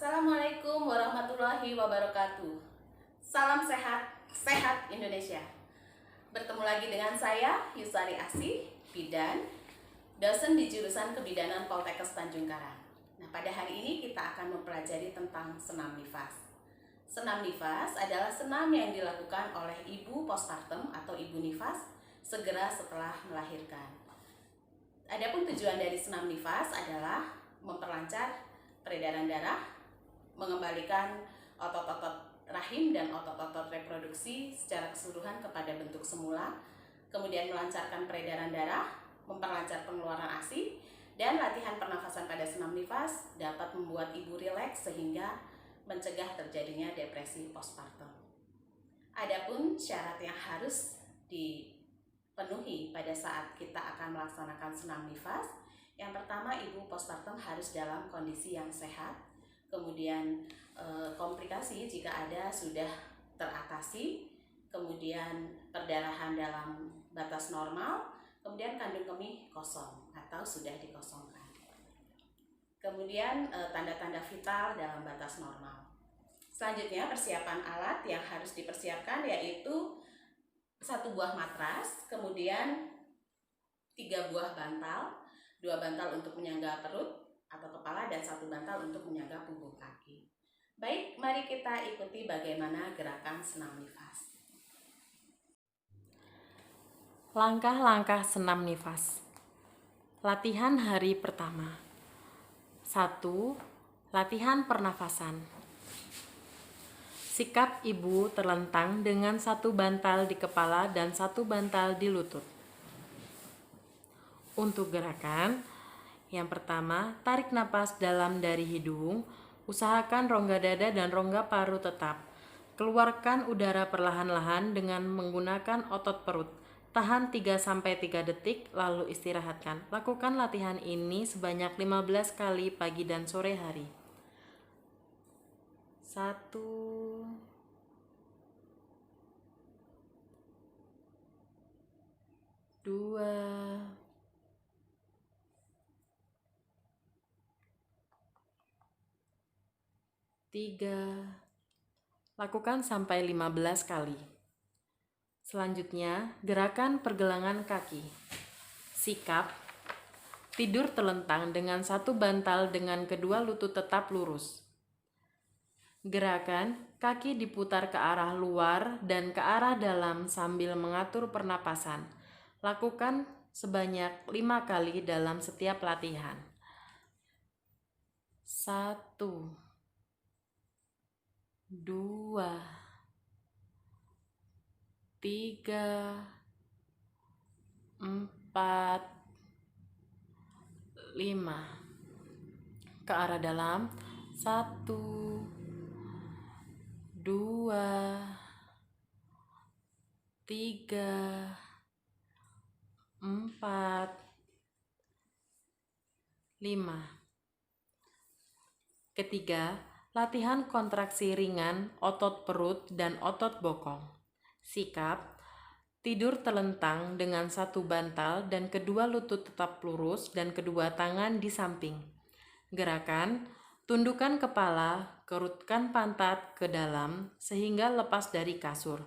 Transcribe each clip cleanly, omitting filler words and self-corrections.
Assalamualaikum warahmatullahi wabarakatuh. Salam sehat, sehat Indonesia. Bertemu lagi dengan saya, Yusari Asih, bidan, dosen di jurusan Kebidanan Poltekkes Tanjung Karang. Nah, pada hari ini kita akan mempelajari tentang senam nifas. Senam nifas adalah senam yang dilakukan oleh ibu postpartum atau ibu nifas segera setelah melahirkan. Adapun tujuan dari senam nifas adalah memperlancar peredaran darah, mengembalikan otot-otot rahim dan otot-otot reproduksi secara keseluruhan kepada bentuk semula, kemudian melancarkan peredaran darah, memperlancar pengeluaran ASI, dan latihan pernafasan pada senam nifas dapat membuat ibu rileks sehingga mencegah terjadinya depresi postpartum. Adapun syarat yang harus dipenuhi pada saat kita akan melaksanakan senam nifas, yang pertama, ibu postpartum harus dalam kondisi yang sehat, kemudian komplikasi jika ada sudah teratasi, kemudian perdarahan dalam batas normal, kemudian kandung kemih kosong atau sudah dikosongkan. Kemudian tanda-tanda vital dalam batas normal. Selanjutnya, persiapan alat yang harus dipersiapkan yaitu 1 buah matras, kemudian 3 buah bantal, 2 bantal untuk menyangga perut atau kepala dan 1 bantal untuk menyangga punggung kaki. Baik, mari kita ikuti bagaimana gerakan senam nifas. Langkah-langkah senam nifas. Latihan hari pertama. 1. Latihan pernafasan. Sikap ibu terlentang dengan 1 bantal di kepala dan 1 bantal di lutut. Untuk gerakan, yang pertama, tarik napas dalam dari hidung, usahakan rongga dada dan rongga paru tetap. Keluarkan udara perlahan-lahan dengan menggunakan otot perut. Tahan 3-3 detik, lalu istirahatkan. Lakukan latihan ini sebanyak 15 kali pagi dan sore hari. 1, 2, 3. Lakukan sampai 15 kali. Selanjutnya, gerakan pergelangan kaki. Sikap tidur terlentang dengan 1 bantal dengan kedua lutut tetap lurus. Gerakan kaki diputar ke arah luar dan ke arah dalam sambil mengatur pernapasan. Lakukan sebanyak 5 kali dalam setiap latihan. 1, 2, 3, 4, 5. Ke arah dalam. 1, 2, 3, 4, 5. Ketiga, latihan kontraksi ringan otot perut dan otot bokong. Sikap tidur terlentang dengan 1 bantal dan kedua lutut tetap lurus dan kedua tangan di samping. Gerakan tundukkan kepala, kerutkan pantat ke dalam sehingga lepas dari kasur.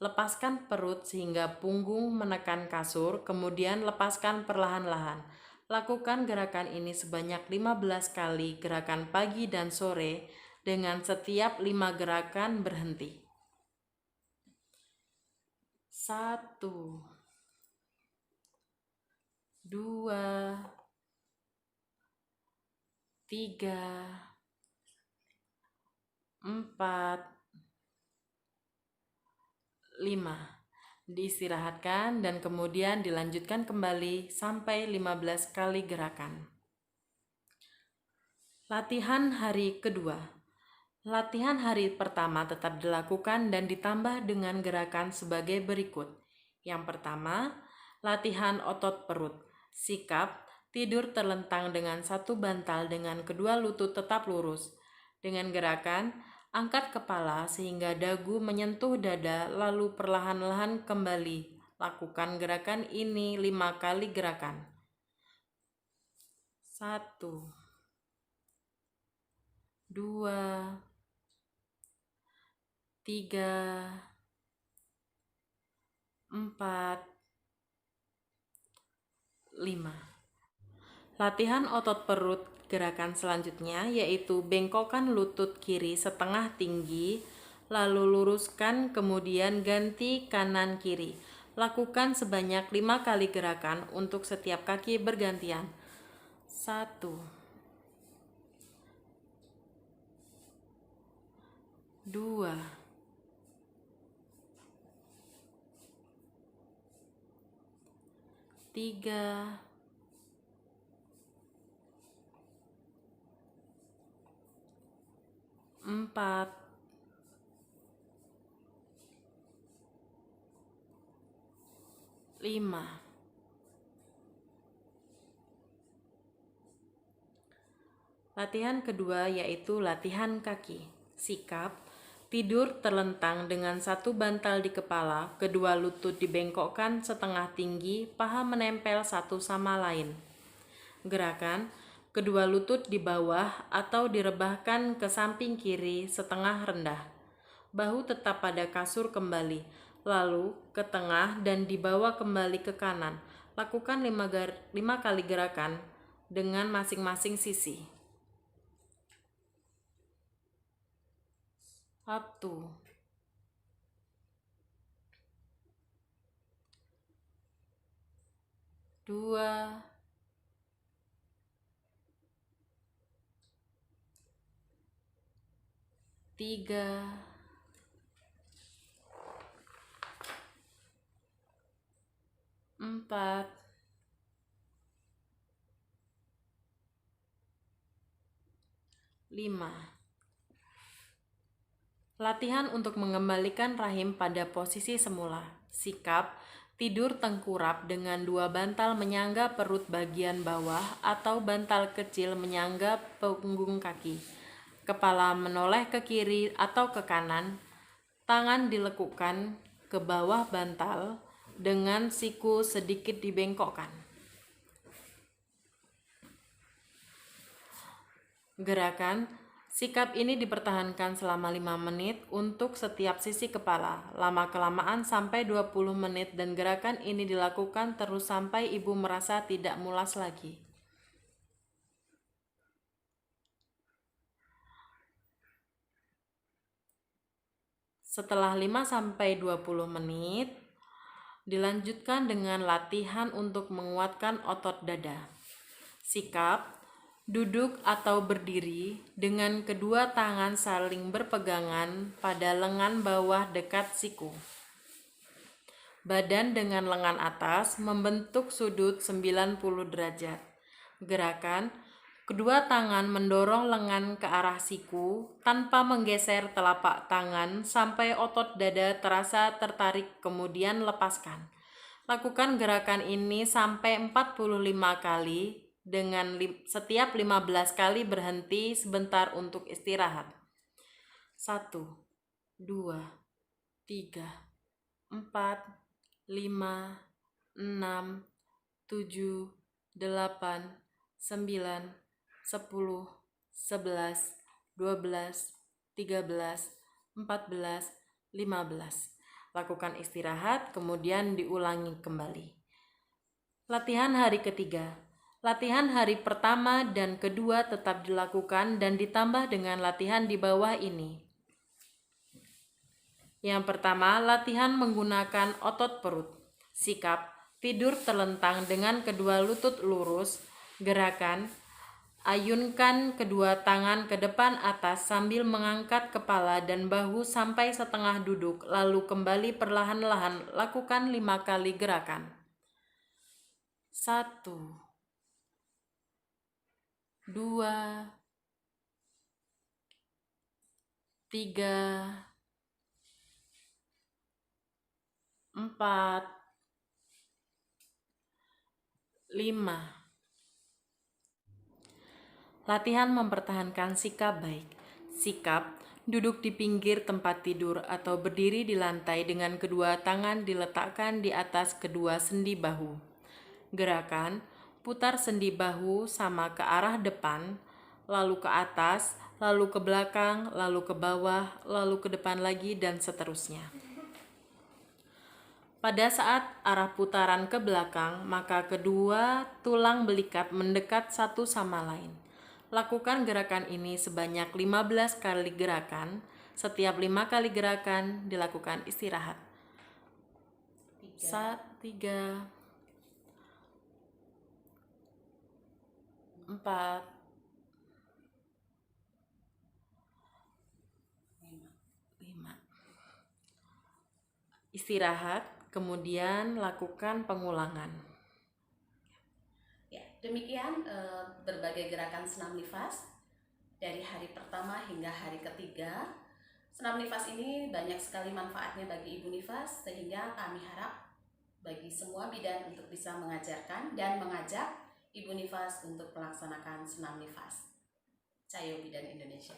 Lepaskan perut sehingga punggung menekan kasur, kemudian lepaskan perlahan-lahan. Lakukan gerakan ini sebanyak 15 kali gerakan pagi dan sore dengan setiap 5 gerakan berhenti. 1, 2, 3, 4, 5. Diistirahatkan dan kemudian dilanjutkan kembali sampai 15 kali gerakan. Latihan hari kedua. Latihan hari pertama tetap dilakukan dan ditambah dengan gerakan sebagai berikut. Yang pertama, latihan otot perut. Sikap tidur terlentang dengan 1 bantal dengan kedua lutut tetap lurus. Dengan gerakan angkat kepala sehingga dagu menyentuh dada, lalu perlahan-lahan kembali. Lakukan gerakan ini 5 kali gerakan. 1, 2, 3, 4, 5. Latihan otot perut gerakan selanjutnya yaitu bengkokkan lutut kiri setengah tinggi, lalu luruskan kemudian ganti kanan kiri. Lakukan sebanyak 5 kali gerakan untuk setiap kaki bergantian. 1, 2, 3, 4, 5. Latihan kedua yaitu latihan kaki. Sikap tidur terlentang dengan satu bantal di kepala, kedua lutut dibengkokkan setengah tinggi, paha menempel satu sama lain. Gerakan kedua lutut di bawah atau direbahkan ke samping kiri setengah rendah. Bahu tetap pada kasur kembali, lalu ke tengah dan dibawa kembali ke kanan. Lakukan 5 kali gerakan dengan masing-masing sisi. 1, 2, 3, 4, 5. Latihan untuk mengembalikan rahim pada posisi semula. Sikap tidur tengkurap dengan 2 bantal menyangga perut bagian bawah atau bantal kecil menyangga punggung kaki. Kepala menoleh ke kiri atau ke kanan. Tangan dilekukkan ke bawah bantal dengan siku sedikit dibengkokkan. Gerakan sikap ini dipertahankan selama 5 menit untuk setiap sisi kepala. Lama-kelamaan sampai 20 menit dan gerakan ini dilakukan terus sampai ibu merasa tidak mulas lagi. Setelah 5-20 menit, dilanjutkan dengan latihan untuk menguatkan otot dada. Sikap duduk atau berdiri dengan kedua tangan saling berpegangan pada lengan bawah dekat siku. Badan dengan lengan atas membentuk sudut 90 derajat. Gerakan kedua tangan mendorong lengan ke arah siku tanpa menggeser telapak tangan sampai otot dada terasa tertarik kemudian lepaskan. Lakukan gerakan ini sampai 45 kali dengan setiap 15 kali berhenti sebentar untuk istirahat. 1, 2, 3, 4, 5, 6, 7, 8, 9, 10, 11, 12, 13, 14, 15. Lakukan istirahat, kemudian diulangi kembali. Latihan hari ketiga. Latihan hari pertama dan kedua tetap dilakukan dan ditambah dengan latihan di bawah ini. Yang pertama, latihan menggunakan otot perut. Sikap tidur terlentang dengan kedua lutut lurus. Gerakan ayunkan kedua tangan ke depan atas sambil mengangkat kepala dan bahu sampai setengah duduk, lalu kembali perlahan-lahan. Lakukan 5 kali gerakan. 1, 2, 3, 4, 5. Latihan mempertahankan sikap baik. Sikap duduk di pinggir tempat tidur atau berdiri di lantai dengan kedua tangan diletakkan di atas kedua sendi bahu. Gerakan putar sendi bahu sama ke arah depan, lalu ke atas, lalu ke belakang, lalu ke bawah, lalu ke depan lagi, dan seterusnya. Pada saat arah putaran ke belakang, maka kedua tulang belikat mendekat satu sama lain. Lakukan gerakan ini sebanyak 15 kali gerakan. Setiap 5 kali gerakan dilakukan istirahat. 3, 4, 5. Istirahat, kemudian lakukan pengulangan. Ya, demikian berbagai gerakan senam nifas dari hari pertama hingga hari ketiga. Senam nifas ini banyak sekali manfaatnya bagi ibu nifas, sehingga kami harap bagi semua bidan untuk bisa mengajarkan dan mengajak ibu nifas untuk melaksanakan senam nifas. Cayo Bidan Indonesia.